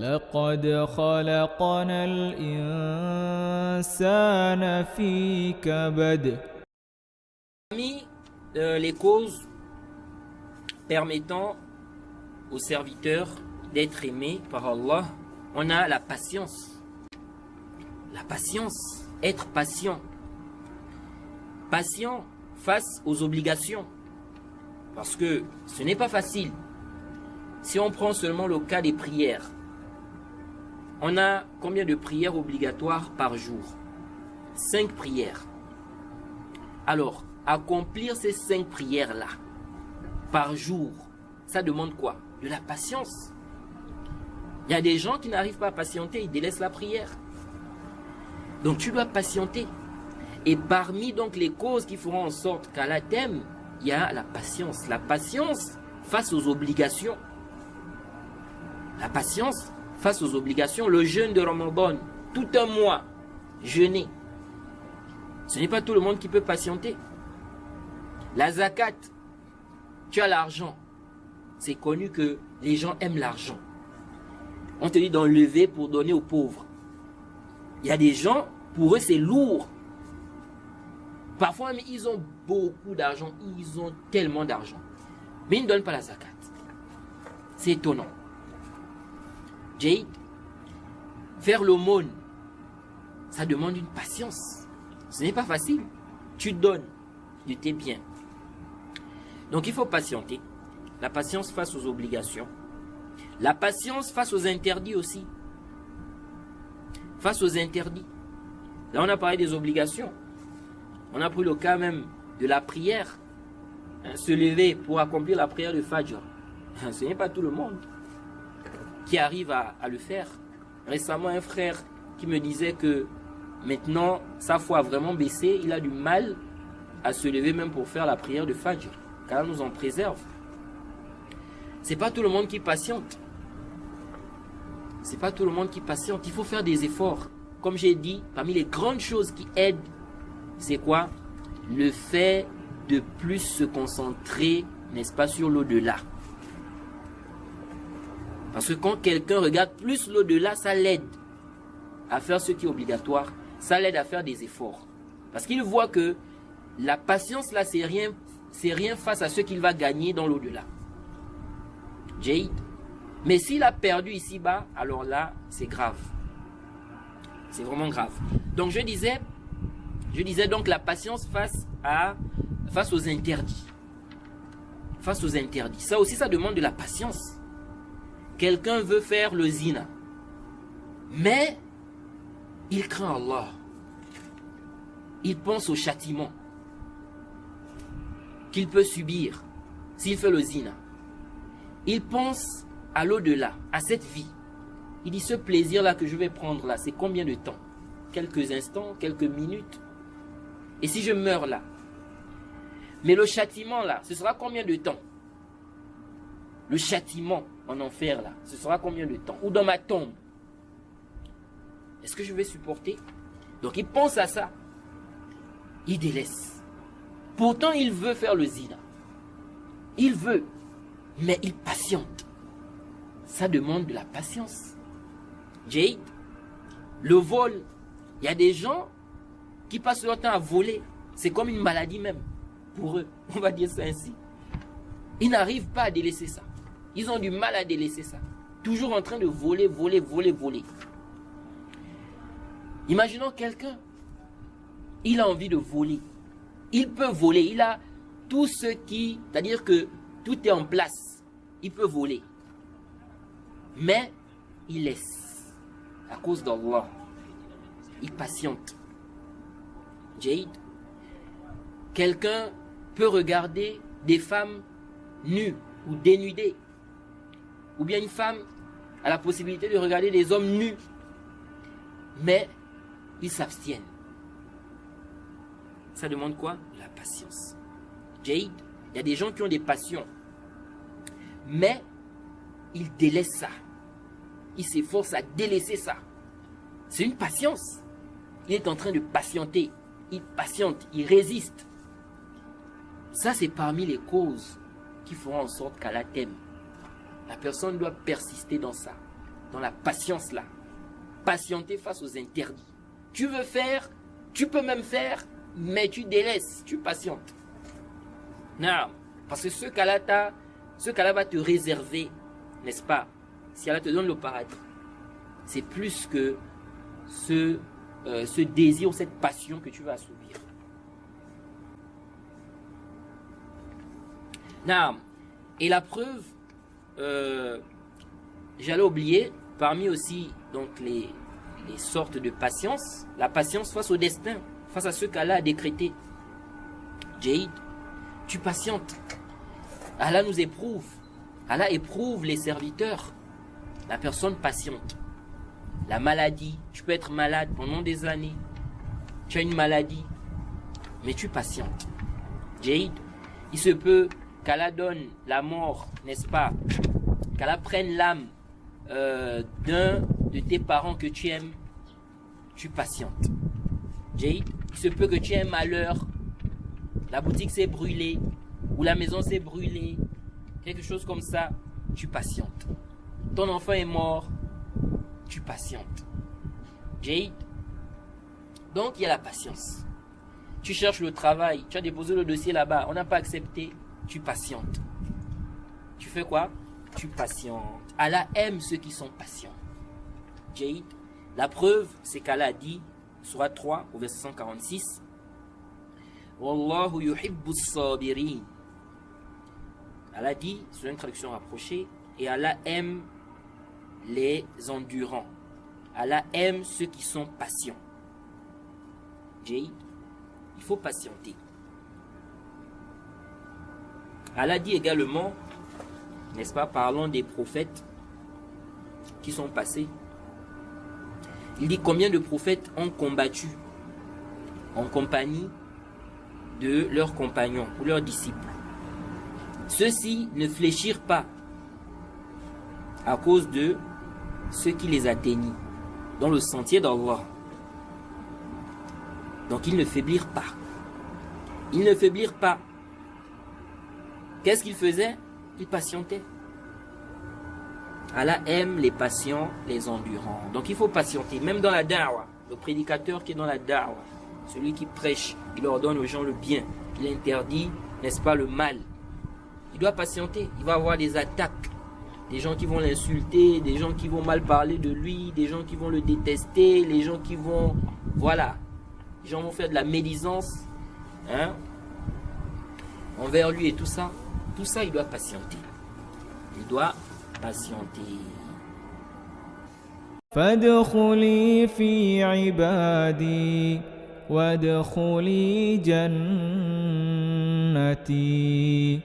لقد خلقنا الإنسان في كبد. Parmi les causes permettant aux serviteurs d'être aimés par Allah, on a la patience. La patience, être patient. Patient face aux obligations. Parce que ce n'est pas facile. Si on prend seulement le cas des prières, on a combien de prières obligatoires par jour? 5 prières. Alors, accomplir ces 5 prières-là par jour, ça demande quoi? De la patience. Il y a des gens qui n'arrivent pas à patienter, ils délaissent la prière. Donc tu dois patienter. Et parmi donc les causes qui feront en sorte qu'Allah t'aime, il y a la patience. La patience face aux obligations. La patience face aux obligations. Le jeûne de Ramadan, tout un mois, jeûner. Ce n'est pas tout le monde qui peut patienter. La zakat, tu as l'argent. C'est connu que les gens aiment l'argent. On te dit d'enlever pour donner aux pauvres. Il y a des gens, pour eux c'est lourd. Parfois, mais ils ont beaucoup d'argent. Ils ont tellement d'argent. Mais ils ne donnent pas la zakat. C'est étonnant. Jade, faire l'aumône, ça demande une patience. Ce n'est pas facile. Tu donnes de tes biens. Donc il faut patienter. La patience face aux obligations. La patience face aux interdits aussi. Face aux interdits. Là on a parlé des obligations. On a pris le cas même de la prière. Se lever pour accomplir la prière de Fajr. Ce n'est pas tout le monde qui arrive à le faire. Récemment, un frère qui me disait que maintenant, sa foi a vraiment baissé. Il a du mal à se lever même pour faire la prière de Fajr. Car nous en préserve. C'est pas tout le monde qui patiente. C'est pas tout le monde qui patiente. Il faut faire des efforts. Comme j'ai dit, parmi les grandes choses qui aident, c'est quoi? Le fait de plus se concentrer, n'est-ce pas, sur l'au-delà. Parce que quand quelqu'un regarde plus l'au-delà, ça l'aide à faire ce qui est obligatoire. Ça l'aide à faire des efforts. Parce qu'il voit que la patience, là, c'est rien face à ce qu'il va gagner dans l'au-delà. Jade. Mais s'il a perdu ici-bas, alors là, c'est grave. C'est vraiment grave. Donc je disais donc la patience face aux interdits. Face aux interdits. Ça aussi, ça demande de la patience. Quelqu'un veut faire le zina. Mais il craint Allah. Il pense au châtiment qu'il peut subir s'il fait le zina. Il pense à l'au-delà, à cette vie. Il dit, ce plaisir-là que je vais prendre là, c'est combien de temps? Quelques instants, quelques minutes. Et si je meurs là? Mais le châtiment là, ce sera combien de temps? Le châtiment en enfer là, ce sera combien de temps? Ou dans ma tombe? Est-ce que je vais supporter? Donc il pense à ça. Il délaisse. Pourtant il veut faire le zina. Il veut. Mais il patiente. Ça demande de la patience. Jade, le vol, il y a des gens qui passent leur temps à voler. C'est comme une maladie même. Pour eux, on va dire ça ainsi. Ils n'arrivent pas à délaisser ça. Ils ont du mal à délaisser ça. Toujours en train de voler, voler, voler, voler. Imaginons quelqu'un. Il a envie de voler. Il peut voler. Il a tout ce qui... C'est-à-dire que tout est en place. Il peut voler. Mais il laisse. À cause d'Allah. Il patiente. Jade. Quelqu'un peut regarder des femmes nues ou dénudées. Ou bien une femme a la possibilité de regarder des hommes nus. Mais ils s'abstiennent. Ça demande quoi? La patience. Jade, il y a des gens qui ont des passions. Mais ils délaissent ça. Ils s'efforcent à délaisser ça. C'est une patience. Il est en train de patienter. Il patiente, il résiste. Ça, c'est parmi les causes qui feront en sorte qu'Allah t'aime. La personne doit persister dans ça. dans la patience là. Patienter face aux interdits. Tu veux faire, tu peux même faire, mais tu délaisses, tu patientes. Non, parce que ce qu'Allah va te réserver, n'est-ce pas, si Allah te donne le paradis, c'est plus que ce désir ou cette passion que tu vas assouvir. Non, et la preuve, j'allais oublier, parmi aussi donc les sortes de patience, la patience face au destin, face à ce qu'Allah a décrété. Jade, tu patientes. Allah nous éprouve. Allah éprouve les serviteurs. La personne patiente. La maladie, tu peux être malade pendant des années. Tu as une maladie, mais tu patientes. Jade, il se peut qu'Allah donne la mort, n'est-ce pas? Qu'Allah prenne l'âme d'un de tes parents que tu aimes, tu patientes. Jade, il se peut que tu aies un malheur, la boutique s'est brûlée, ou la maison s'est brûlée, quelque chose comme ça, tu patientes. Ton enfant est mort, tu patientes. Jade, donc il y a la patience. Tu cherches le travail, tu as déposé le dossier là-bas, on n'a pas accepté, tu patientes. Tu fais quoi? Tu patientes. Allah aime ceux qui sont patients. Jade, la preuve, c'est qu'Allah dit, Sourate 3, au verset 146, Wallahu yuhibbu sabirin. Allah dit, sur une traduction rapprochée, et Allah aime les endurants. Allah aime ceux qui sont patients. Jade, il faut patienter. Allah dit également, n'est-ce pas, parlant des prophètes qui sont passés. Il dit combien de prophètes ont combattu en compagnie de leurs compagnons ou leurs disciples. Ceux-ci ne fléchirent pas à cause de ce qui les atteignit dans le sentier d'Allah. Donc ils ne faiblirent pas. Ils ne faiblirent pas. Qu'est-ce qu'ils faisaient? Ils patientaient. Allah aime les patients, les endurants. Donc il faut patienter. Même dans la da'wa, le prédicateur qui est dans la da'wa, celui qui prêche, il ordonne aux gens le bien. Il interdit, n'est-ce pas, le mal. Il doit patienter. Il va avoir des attaques. Des gens qui vont l'insulter, des gens qui vont mal parler de lui, des gens qui vont le détester, les gens qui vont... Voilà. Les gens vont faire de la médisance envers lui et tout ça. Tout ça, il doit patienter. Il doit patienter. فادخلي في عبادي وادخلي جنتي